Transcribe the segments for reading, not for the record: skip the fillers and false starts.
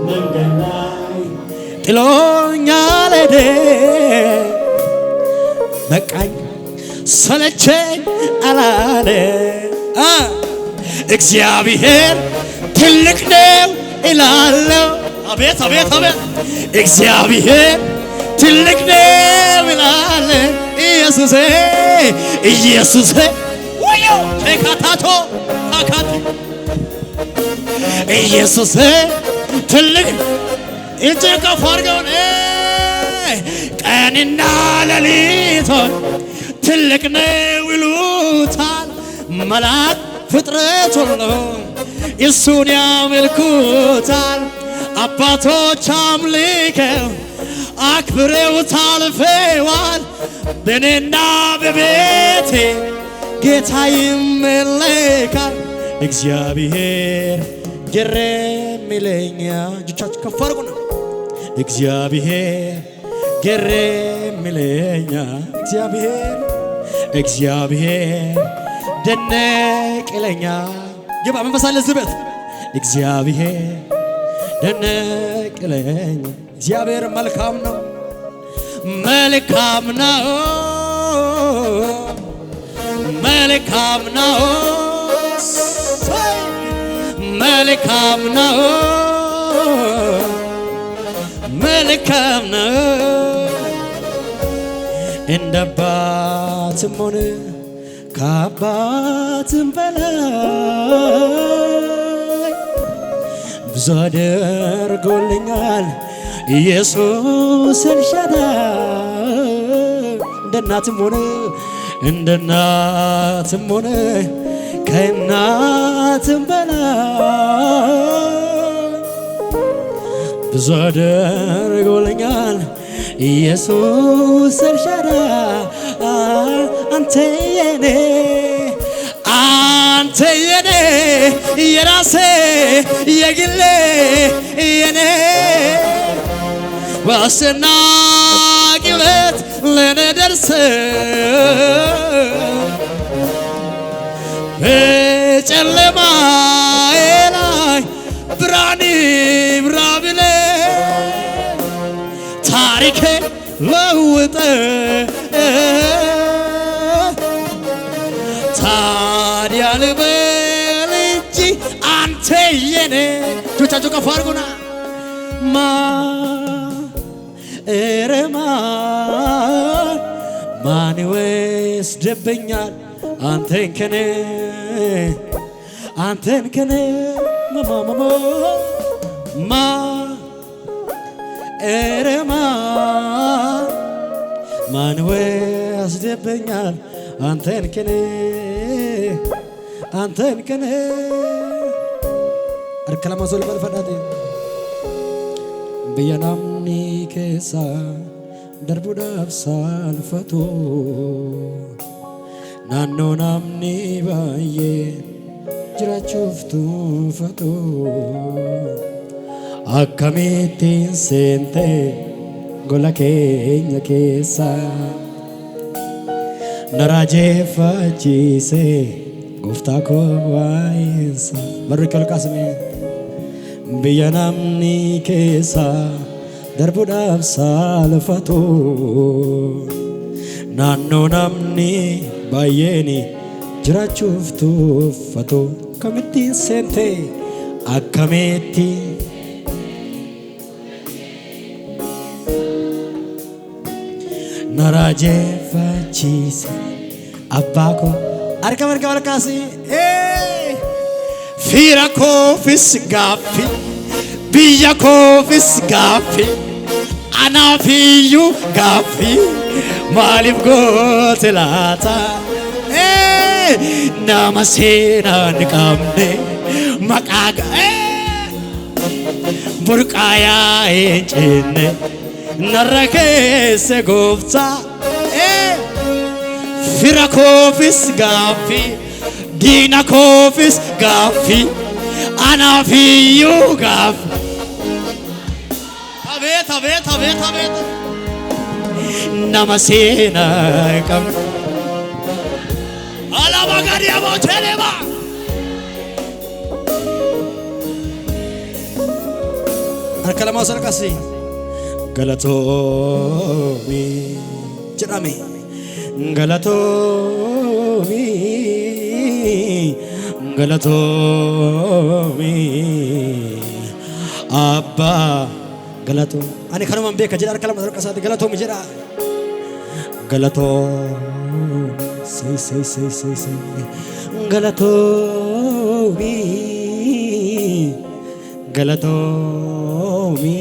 መንገድ ላይ ጥሎኛል ሄደ በቃኝ ሰለቸኝ አላለ እግዚአብሔር ትልቅ ነው እላለሁ አቤት አቤት አቤት እግዚአብሔር ትልቅ ነው እላለሁ ኢየሱስ ኢየሱስ ወዮ ተካታቶ ታካት ኢየሱስ ትልቅ እጅግ አርገው ቀንና ሌሊት ትልቅ ነው ይሉታል መላእክት ፍጥረት ሁሉ እሱን ያመልኩታል አባቶች አምልከው አክብረውታል አልፈዋል በእኔና በቤቴ ጌታ ይመለካል እግዚአብሔር ግርም ይለኛል እጆቻችሁ ከፍ አድርጉና እግዚአብሔር ግርም ይለኛል እግዚአብሔር ደነቅ ይለኛል ግባ መንፈሳለ ዝበት እግዚአብሔር ደነቅ ይለኛል እግዚአብሔር መልካም ነው መልካም ነው መልካም ነው መልካም ነው መልካም ነው እንደ አባትም ሆነ ከአባትም በላይ ብዙ አድርጎልኛል ኢየሱስ ኤልሻዳይ እንደ እናትም ሆነ ከእናትም በላይ ብዙ አድርጎልኛል ኢየሱስ ኤልሻዳይ አንተ የኔ የራሴ የግሌ የኔ በአስጨናቂበት ለኔ ደርሰህ በጨለማዬ ላይ ብርሃን ይብራ ብለህ ታሪኬን ለውጠህ ታዲያ ልበል እንጂ አንተ የኔ እጆቻችሁ ከፍ አድርጉና ማን ይወስድብኛል አንተን ከኔ ማን ይወስድብኛል አንተን ከኔ አርከላማ ሶል በልፈዳቴ በየናምኒ ከሳ ደርቡዳፍ ሳልፈቶ ናኖ ናምኒ ባዬ ጅራቹፍቱ ፈቶ akkamitin sente gola keenya keessa narajeeffachise gooftaa koo waa'insa barri kolqaasme biyya namni keessa darbuudhaaf saalfatu naannoo namni baay'een jiraachuuf tuffatu akkamittiin seente akkamittiin narajeeffachise abbaa koo argama walkaasi fiira koofis gaaffi biyya koofis gaaffi anaafiyyuu gaaffi maaliif goote laata nama seenaa hin qabne maqaa burqaayaa hin cinne narra keessa gooftaa fira koofis gaaffi diina koofis gaaffi anaafiyyuu gaaffi tabeet nama seenaa qabne alaba gadiya mooteleba Arkalamaa sarqasi galatoomi jedhame galatoomi galatoomi abba galatoo ani kanumaan beeka jedha arkalamaa sarqasaati galatoomi jedha galatoomi say galatoomi galatoomi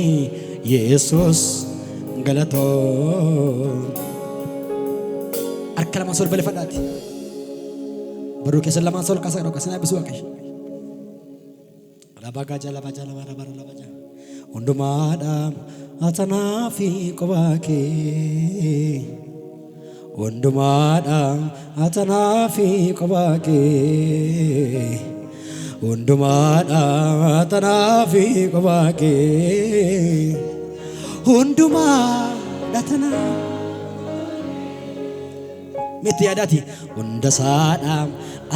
Yesus galatoomi arkalamaa sol balifadhaati baruu keessa lamaan sol kasa dhokka sana bisu akkash labaga jala labaja hundumaadha atanaafi qobaake hundumaadha atanaafi qobaake hundumaadha atanaafi qobaake hundumaadha atanaa miti yaadati hunda saadha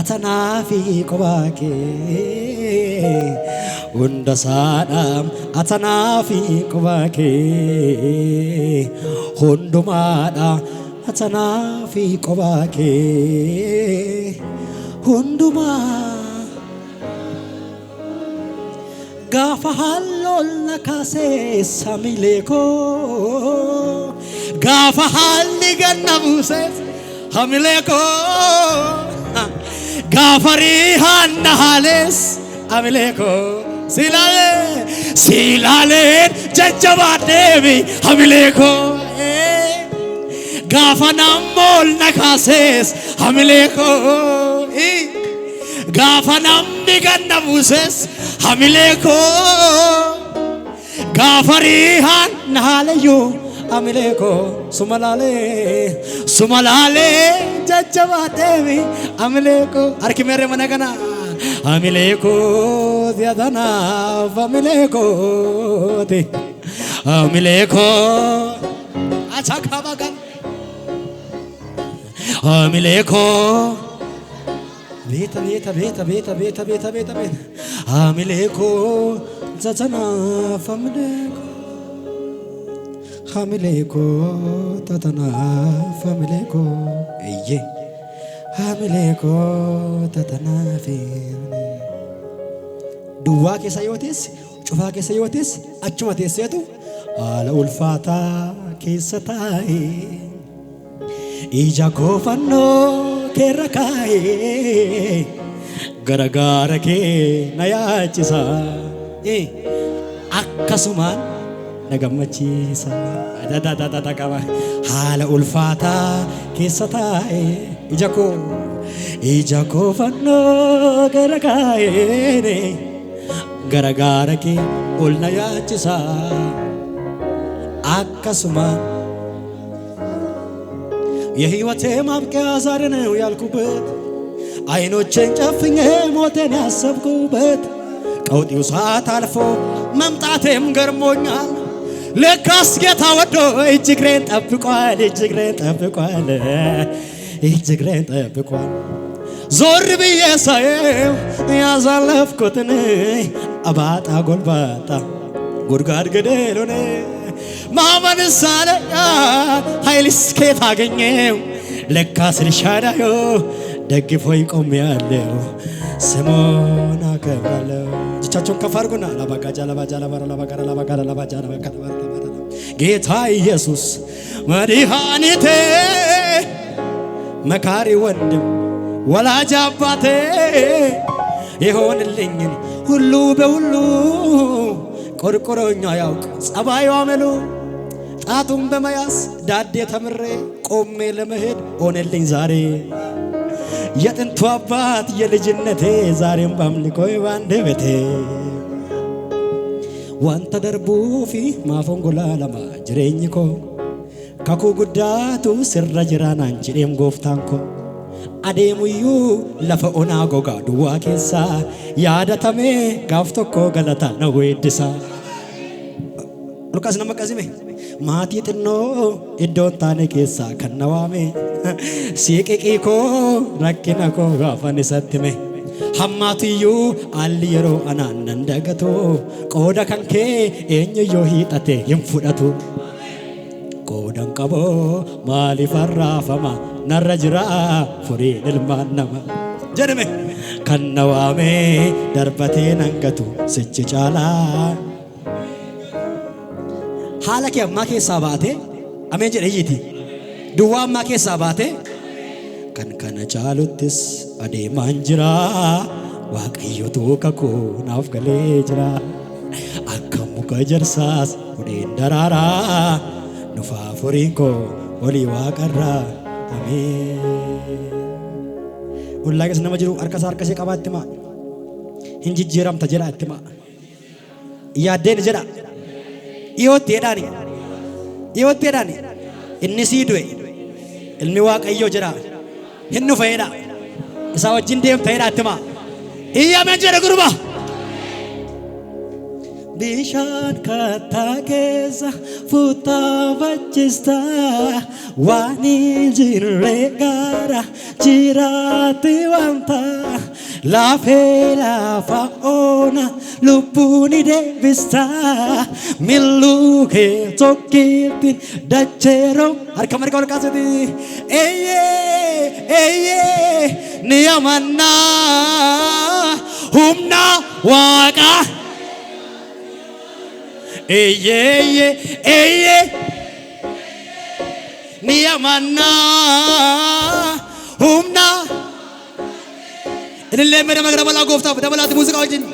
atanaafi qobaake hunda saadha atanaafi qobaake hundumaadha atanaafi qobaake hundumaa gaafa hallool na kaasee samileeko gaafa halli ganna buusee hamileeko gaafa riihaan na haalees hamileeko silaaleen jajjabaadheemi hamileeko gaafa nammool na kaasees hamileeko gaafa namni ganna buusees hamileeko gaafa riihaan na haaleyyuu hamileeko sumalaalee jajjabaadheemi hamileeko harki meerre mana kana hamileeko ziyadanaaf hamileekooti hamileeko achakabagan hamileeko Beta Hamileko Tatana Famileko Hamileko Tatana Famileko Eye Hamileko Tatana Famileko Duwa ke sayotis Chufa ke sayotis Achuma tesetu Ala ulfata kesatai Ija kofano kerakae garagara ke nayachisa akkasuman nagamachisa da kama hala ulfata kesatae ijako fanno garakae garagara ke ol nayachisa akkasuman የህይወቴ ማብቂያ ዛሬ ነው ያልኩበት አይኖቼን ጨፍኜ ሞቴን ያሰብኩበት ቀውጢው ሰዓት አልፎ መምጣቴም ገርሞኛል ለካስ ጌታ ወዶ እጅግሬን ጠብቋል ዞር ብዬ ሳየው ያሳለፍኩትን አባጣ ጎልባጣ ጉድጓድ ገደሉን ማመን ሳለኛ ኃይልስ ከየት አገኘው ለካስ ልሻዳዮ ደግፎኝ ቆሜያለሁ ስሙን አከብራለሁ እጆቻችሁን ከፍ አድርጉና ላባጋ ጌታ ኢየሱስ መድኃኒቴ መካሪ ወንድም ወላጅ አባቴ ይሆንልኝን ሁሉ በሁሉ ቆርቆሮኛ ያውቅ ጸባዩ አመሉ ጣቱን በመያዝ ዳዴ ተምሬ ቆሜ ለመሄድ ሆነልኝ ዛሬ የጥንቱ አባት የልጅነቴ ዛሬም ባምልኮይ ባንደበቴ ዋንተ ደርቡፊ ማፎንጎላ ለማ ጅሬኝኮ ካኩ ጉዳቱ ስረ ጅራን አንቺም ጎፍታንኮ አዴሙዩ ለፈኦና ጎጋ ዱዋ ኬሳ ያዳተሜ ጋፍቶኮ ገለታ ነው ወይድሳ ሉቃስ ነመቀዚሜ ማቲ ጥኖ ኢዶን ታኔ ኬሳ ከነዋሜ ሲቂቂኮ ረኪናኮ ጋፋን ሰትሜ hammatiyyuu alli yeroo anaan nan dagatu qooda kan kee eenyuyyuu hiixate hin fudhatu qoodan qaboo maaliif arraafama narra jira furiin ilmaan nama jedhame kan na waamee darbatee nan gatu sichi caalaa haala kee ammaa keessaa baatee ameen jedhe iyyiti duwwaa ammaa keessaa baatee kan kana caaluttis adeemaan jira waaqayyotu kakuu naaf galee jira akka muka jarsaas hudheen daraaraa nufaa furiin koo olii waaqarraa ameen. Ollaa keessa nama jiru harka isaa harkasee qabaa itti maa hin jijjiiramta jedha itti maa yaaddeen jedha dhiyootti jedhaani inni sii du'e ilmi waaqayyoo jedha hin dhufeedha isaa wajjin deemteedha itti maa iyyameen jedhe gurba bishaan kattaa keessa fuutaafachista waan hin jirre gara jiraatti wanta lafee lafa ona lubbuun deebista milluu kee tokkittiin dacheeroo harka marga ol kaasati eeyyee ni amannaa humna waaqa eeyyee ni amannaa humna illee mere magara balaa gooftaaf dabalaati muuziqaa wajjin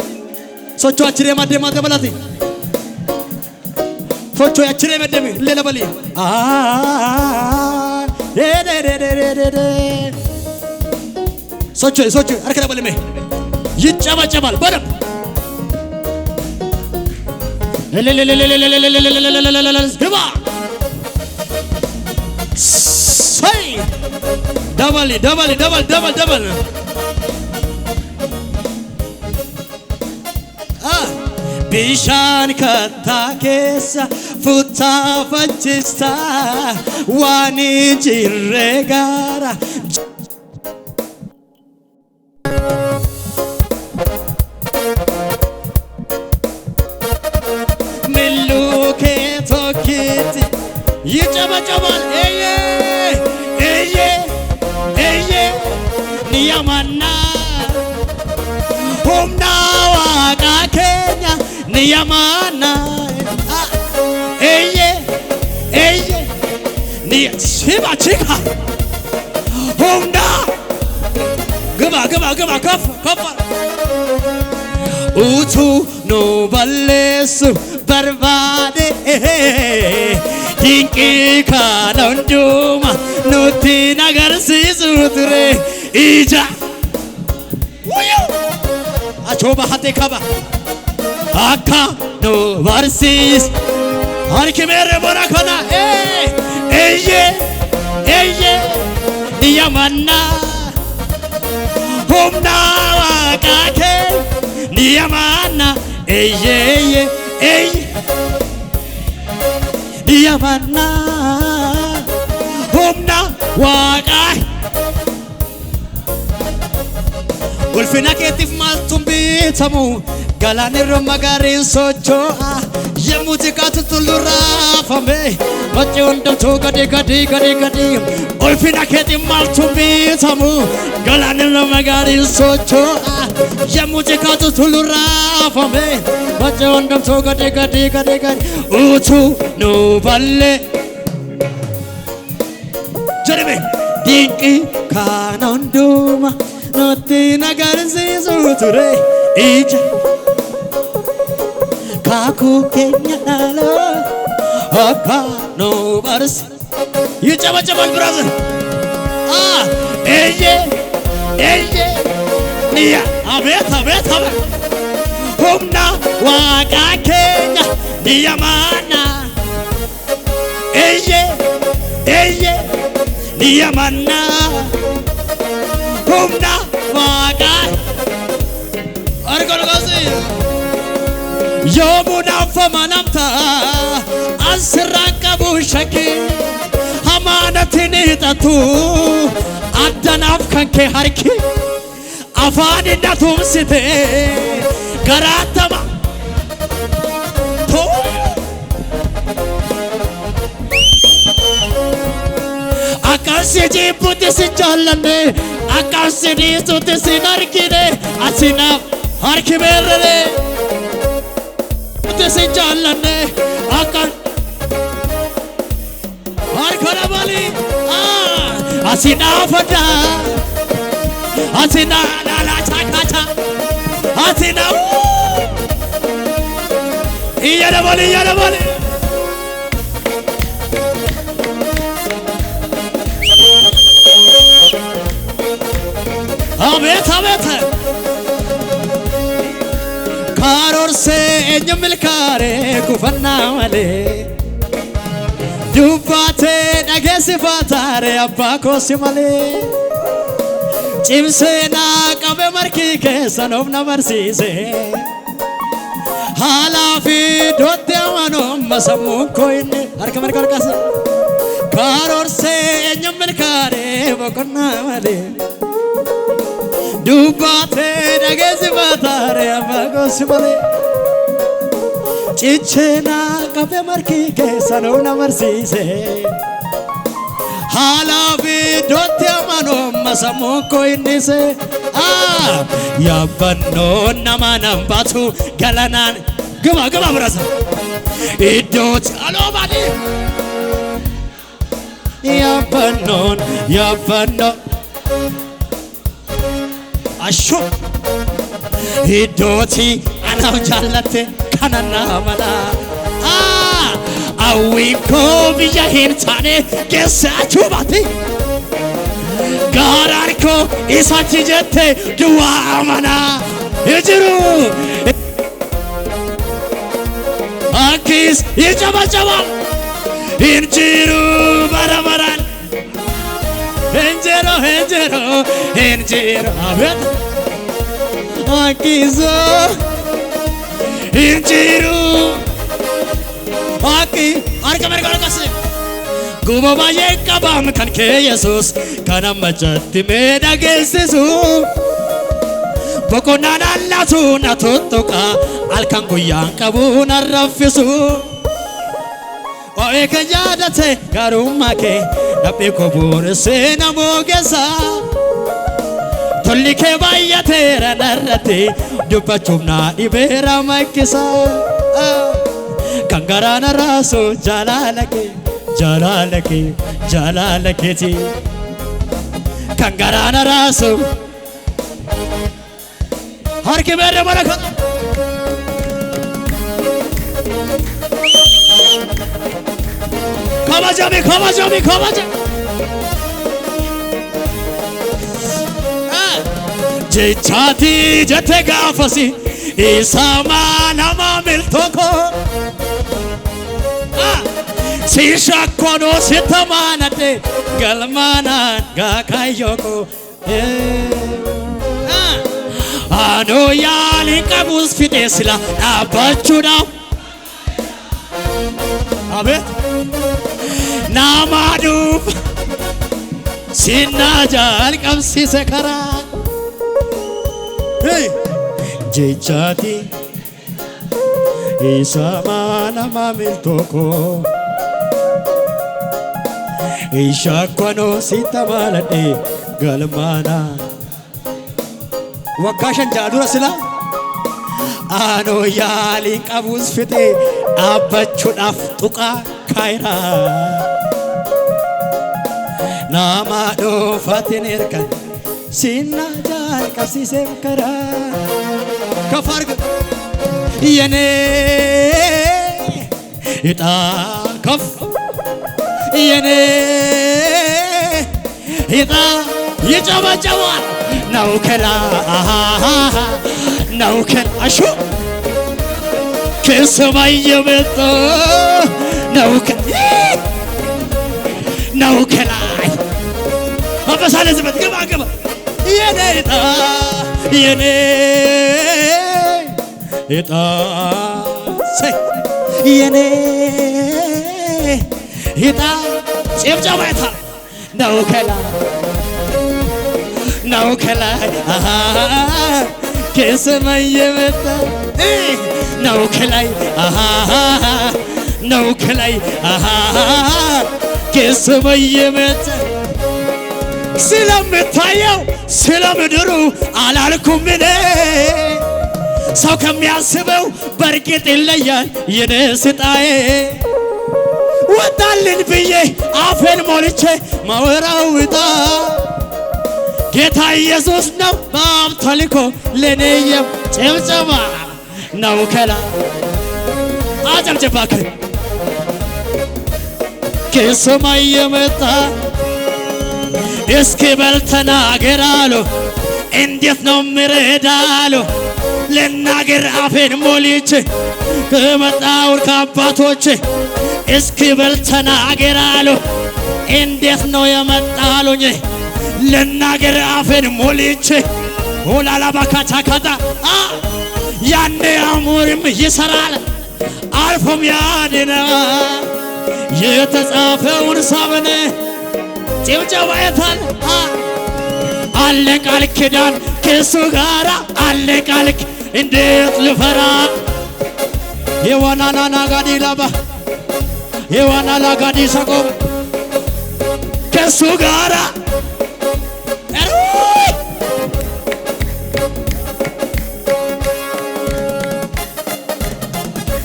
sochoo achiree maddeemaa dabalaati sochoo achiree maddeemi illee dabalii sochoo harka dabalime ይጨበጨባል በደም ግባ ሰይ ደበል bishaan kattaa keessa fuutaafachista waan hin jirre gara milluu kee tokkitti ይጨበጨባል ni amannaa humna waaqa keenya ni amannaa ni siba chika humna gaba kaf utu no balleessu barbaade dinqi kana hunduma nutti nagarsiisu ture ija achoba hate kaba akka no barsis harki mere bona kana niyamanna humna waaqa kee niyamanna niyamanna humna waaqa ulfina keetiif maaltu bitamu galaanirra magariin socho'a yemmuu xiqqaatu tullurraafame wacci hundumtuu gadi ulfina keetiif maaltu bitamu galaanirra magariin socho'a yemmuu xiqqaatu tullurraafame wacci hundumtuu gadi utuu nu balle jedhame dinqi kana hunduma nutti nagarsiisu ture ija kakuu keenya dhaaloo akka nu barsi ይጨበጨባል ብራዘር niya አቤት humna waaqa keenya niya maana niya maana humna waaqa argolgosi yoomuudhaaf amanamta asirraan qabu shakki amaanatiin hidhatu addanaaf kan kee harki afaan indatumsite garaatama akkansi jibbuutti si jaallanne akkansi dhiisuutti si argine asinaaf harki beerrere utti si jaallanne akkan harkana bali asinaaf adda asina laalachakata asina iyana bali አቤት አቤት ካሮርሴ እኝምልካሬ ኩፈና መሌ ዱባቴ ነገስፋታሬ አባኮሲ መሌ ጭምሴና ቀቤ መርኪ ኬሰኖፍ ነመርሲሴ ሃላፊ ዶቴ አማኖም መሰሙን ኮይን አርከ መርቀርቀስ ካሮርሴ እኝምልካሬ በኮና መሌ Dubbate dhaggeessifatare abbaa malee cichena qabe marki keessa nama barsiise haala fi dootti amanoo masamuu ko innise yaabannoo nama nambaatu galanaan gama birasa iddooti aloo baadhi yaabannoo Asho Idoti Anam Jalate Kanana Mala Awiko Vija Hintane Kesa Chubati Gararko Isatijete Dua Amana Ijiru Akis Ijabajaba Injiru Baramaran Enjero Abet Akizo Injiru Aki Arka Mergorkas Gubo Baye Kabam Kanke Jesus Kanamachati Meda Gesisu Bokonana Latu Natutoka Alkanguyan Kabuna Rafisu Oeka Yadate Garumake Nape Kobur Sena Mogesa Tolike Bayatera Narate Dupachumna Ibera Makisa Kangarana Raso Jalalake ti Kangarana Raso Harke Bere Malaka Come on. Jechati jate gafasi isama nama miltoko Sisha kono sitamanate galmana gakayoko Ano yali kabus fitesila abachuna Abe Namadu Sinajal kamsi sekara Hey Jechati Isama nama miltoko Isha kwano sitamalate galmana Wakashan jadura sila Ano yali kabus fite abachunaf tuka kaira Nama do fatinirkan Sinajal kasi semkara Kafarg Yene Ita kaf Yene Ita Yijaba jawan Naukela Naukela Ashu Kesamayi beto Naukela Naukela Apa salah sebab gama Yene ita say Yene ita siap jawab Naukela ነው ከላይ ከሰማይ የመጣ ነው ከላይ ነው ከላይ ከሰማይ የመጣ ስለምታየው ስለምድሩ አላልኩም እኔ ሰው ከሚያስበው በርግጥ ይለያል የኔ ስጣዬ ወጣልን ብዬ አፌን ሞልቼ ማወራው ዕጣ ጌታ ኢየሱስ ነው በአብ ተልኮ ለኔ ጭብጨባ ነው ከላይ አጨብጭባክ ከሰማይ የመጣ እስኪ በል ተናገር አሉ እንዴት ነው ምረዳሉ ልናገር አፌን ሞልቼ ከመጣው ከአባቶቼ እስኪ በል ተናገር አሉ እንዴት ነው የመጣሉኝ ልናገር አፌን ሞልቼ ሆላላ ባካቻካታ ያኔ አሞርም ይሰራል አልፎም ያድናል የተጻፈውን ሳብነ ጭብጨባ የታል አለ ቃል ኪዳን ከሱ ጋራ አለ ቃል እንዴት ልፈራ የዋናና ጋዲ ላባ የዋናላ ጋዲ ሰቆ ከሱ ጋራ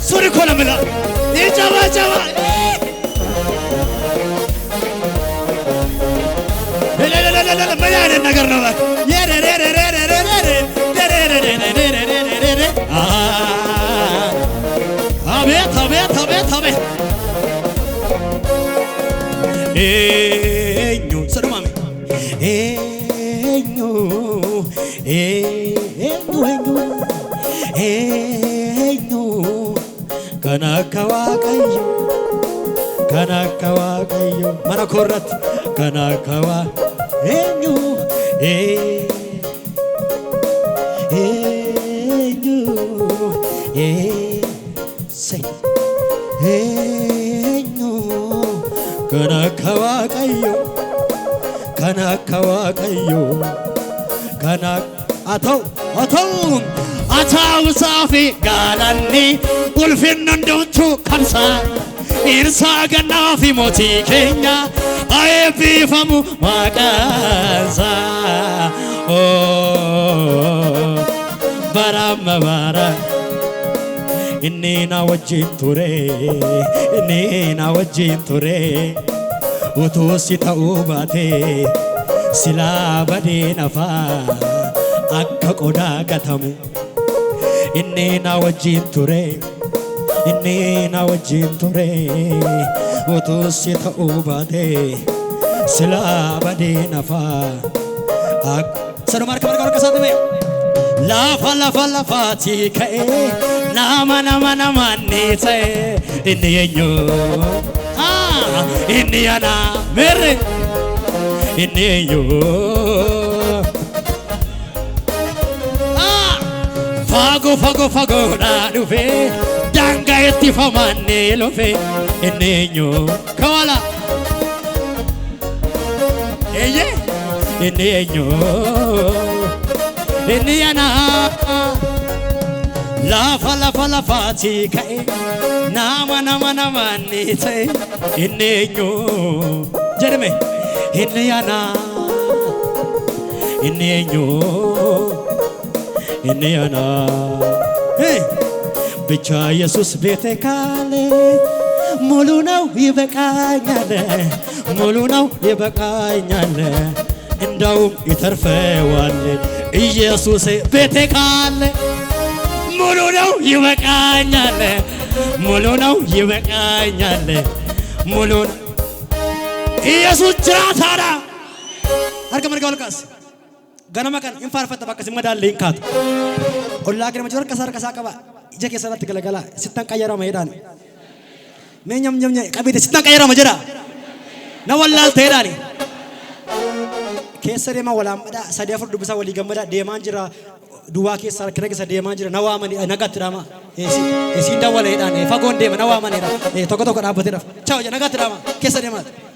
ሱሪ ኮለምላ ይጨባ ጨባ ምን አይነት ነገር ነው? አቤት አቤት አቤት አቤት ኤኙ ሰዶማሚ ኤኙ ኤኙ ኤኙ ከናከዋቀዩ ከናከዋቀዩ መነኮረት ከናከዋ ኤኙ ኤኙ ሰይ ኤኙ ከናከዋቀዩ ከናከዋቀዩ ከና አተው አተው አታው ሳፊ ጋላኒ ቁልፊን እንደውቱ ከምሳ ኢርሳ ገናፊ ሞቲ ኬኛ አይቢፈሙ ማቀሳ ኦ ባራመባራ እኔና ወጂን ቱሬ እኔና ወጂን ቱሬ utuusi ta'uu baate silaa badee nafaa akka qodaa gatamu inni na wajjin ture inni na wajjin ture utuusi ta'uu baate silaa badee nafaa sanu marka marka marka saatu mee lafa lafa lafaati ka'ee nama nama nama ni ta'e inni eenyu Indiana mere Indiyo Fago fago fago na dufe Danga eti famane lofe Indiyo Kawala Eye Indiyo Indiana Lafa lafa lafa tikae Nama nama nama nite Inenyo Jeremy Inyana Inenyo Inyana Hey Bicha Jesus bete kale Mulu now yibekanyale Mulu now yibekanyale Indawum iterfewale Jesus bete kale Mulu now yibekanyale ሙሉ ነው ይበቃኛል ሙሉ ኢየሱስ ጅራታራ አርገ መርጋው ልቃስ ገነማ ቀን እንፋርፈተ ባከስ መዳል እንካት ሁላገር መጆር ከሳር ከሳቀባ እጀከ ሰባት ገለገላ ሲተንቀየራ መሄዳን መኛም ኘም ቀቤት ሲተንቀየራ መጀራ ነወላል ተሄዳኒ ከሰሬማ ወላምዳ ሰዲያፍር ዱብሳ ወሊ ገመዳ ዴማንጅራ duwa ke sar kene ke sadema jira nawamani nagatrama esi dawala edane fagonde nawamani ra toko toko dabate ra ciao nagatrama ke sadema